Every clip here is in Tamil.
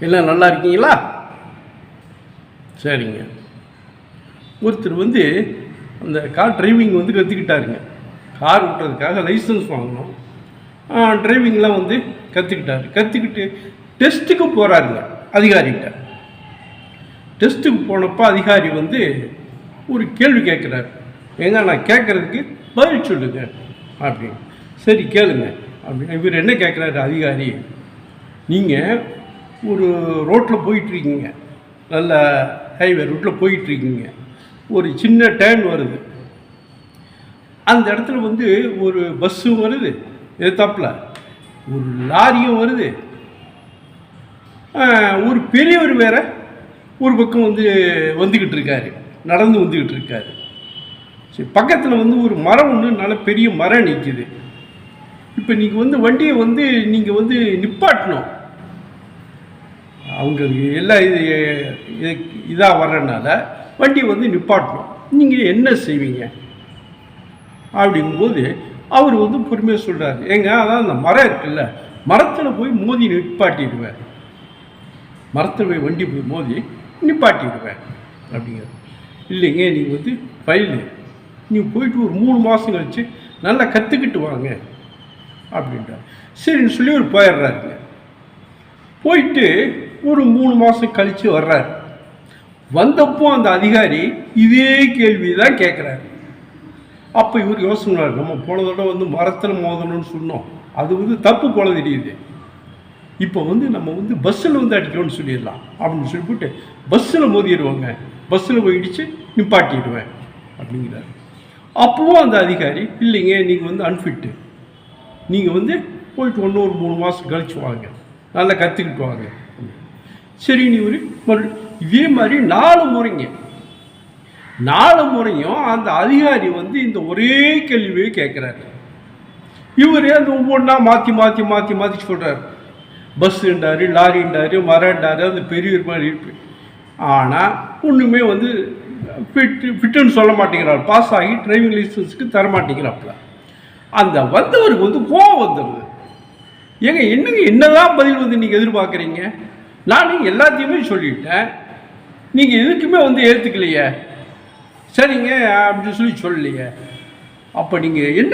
எல்லாம் நல்லா இருக்கீங்களா? சரிங்க. ஒருத்தர் அந்த கார் டிரைவிங் கற்றுக்கிட்டாருங்க. கார் ஓட்டுறதுக்காக லைசன்ஸ் வாங்கணும். டிரைவிங்லாம் கற்றுக்கிட்டாரு. கற்றுக்கிட்டு டெஸ்ட்டுக்கு போகிறாருங்க அதிகாரிகிட்ட. டெஸ்ட்டுக்கு போனப்போ அதிகாரி ஒரு கேள்வி கேட்குறாரு. ஏங்க நான் கேட்குறதுக்கு பதில் சொல்லுங்க அப்படின்னு. சரி கேளுங்க அப்படின்னு. இவர் என்ன கேட்குறாரு அதிகாரி, நீங்கள் ஒரு ரோட்டில் போயிட்டுருக்கீங்க, நல்ல ஹைவே ரோட்டில் போயிட்டுருக்கீங்க. ஒரு சின்ன டேர்ன் வருது. அந்த இடத்துல ஒரு பஸ்ஸும் வருது, எதிர்த்தாப்பில் ஒரு லாரியும் வருது, ஒரு பெரியவர் வேற ஒரு பக்கம் வந்துக்கிட்டு இருக்காரு, நடந்து வந்துக்கிட்டு இருக்காரு. சரி, பக்கத்தில் ஒரு மரம் ஒன்று, நல்ல பெரிய மரம் நிற்கிது. இப்போ நீங்கள் வண்டியை நீங்கள் நிப்பாட்டணும். அவங்க எல்லாம் இதாக வர்றதுனால வண்டியை நிப்பாட்டணும். நீங்கள் என்ன செய்வீங்க அப்படிங்கும்போது அவர் பொறுமையாக சொல்கிறார். ஏங்க அதான் அந்த மரம் இருக்குல்ல, மரத்தில் போய் மோதி நிப்பாட்டிடுவேன், மரத்தில் போய் வண்டி போய் மோதி நிப்பாட்டிடுவேன் அப்படிங்கிறது. இல்லைங்க நீங்கள் ஃபைலு, நீங்கள் போயிட்டு ஒரு 3 மாதம் கழிச்சு நல்லா கற்றுக்கிட்டு வாங்க அப்படின்றார். சரின்னு சொல்லி அவர் போயிடுறாருங்க. போயிட்டு ஒரு 3 மாதம் கழித்து வர்றாரு. வந்தப்போ அந்த அதிகாரி இதே கேள்வி தான் கேட்குறாரு. அப்போ இவர் யோசனை, நம்ம போன தடவை மரத்தில் மோதணும்னு சொன்னோம், அது தப்பு போல தெரியுது. இப்போ நம்ம பஸ்ஸில் அடிக்கணும்னு சொல்லிடலாம் அப்படின்னு சொல்லிவிட்டு பஸ்ஸில் மோதிடுவாங்க, பஸ்ஸில் போய் இடித்து நிப்பாட்டிடுவேன் அப்படிங்கிறாரு. அப்போவும் அந்த அதிகாரி, இல்லைங்க நீங்கள் அன்ஃபிட்டு, நீங்கள் போயிட்டு ஒரு 3 மாதம் கழிச்சு வாங்க, நல்லா கற்றுக்கிட்டு வாங்க. சரி, நீ இதே மாதிரி 4 முறைங்க, 4 முறையும் அந்த அதிகாரி இந்த ஒரே கேள்வியை கேட்குறாரு. இவர் அந்த ஒவ்வொன்றா மாற்றி மாற்றி மாற்றி மாற்றி சொல்கிறார். பஸ்ஸுன்றாரு, லாரின்றாரு, மரண்டாரு, அந்த பெரிய மாதிரி இருக்கு. ஆனால் ஒன்றுமே ஃபிட்டுன்னு சொல்ல மாட்டேங்கிறார். பாஸ் ஆகி டிரைவிங் லைசன்ஸுக்கு தரமாட்டேங்கிறாப்புல. அந்த வந்தவருக்கு கோவம் வந்துடுது. ஏங்க என்னதான் பதில் நீங்கள் எதிர்பார்க்குறீங்க? நான் எல்லாத்தையுமே சொல்லிட்டேன், நீங்கள் எதுக்குமே ஏற்றுக்கலையே, சரிங்க அப்படின்னு சொல்லலையே, அப்போ நீங்கள் என்ன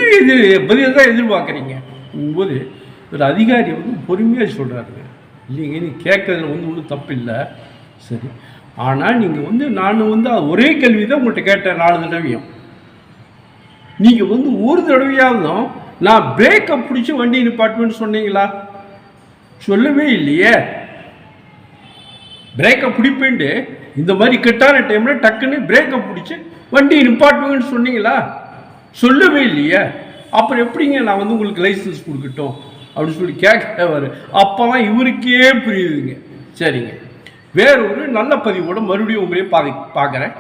பதில் தான் எதிர்பார்க்குறீங்க போது ஒரு அதிகாரி பொறுமையாக சொல்கிறாருங்க. இல்லைங்க நீ கேட்கறதுல ஒன்றும் தப்பு இல்லை, சரி, ஆனால் நீங்கள் நான் ஒரே கேள்வி தான் உங்கள்கிட்ட கேட்டேன் 4 தடவையும். நீங்கள் ஒரு தடவையாவதும் நான் பிரேக்கை பிடிச்சி வண்டி நிப்பாட்டுவேன்னு சொன்னீங்களா? சொல்லவே இல்லையே. பிரேக்கை பிடிப்பேன்ட்டு இந்த மாதிரி கெட்டான டைமில் டக்குன்னு பிரேக்கை பிடிச்சி வண்டியை நிப்பாட்டுவேன்னு சொன்னீங்களா? சொல்லவே இல்லையே. அப்புறம் எப்படிங்க நான் உங்களுக்கு லைசன்ஸ் கொடுக்கட்டும் அப்படின்னு சொல்லி கேட்கவர். அப்போ தான் இவருக்கே புரியுதுங்க. சரிங்க, வேற ஒரு நல்ல பதிவோடு மறுபடியும் உங்களையே பார்க்குறேன்.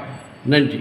நன்றி.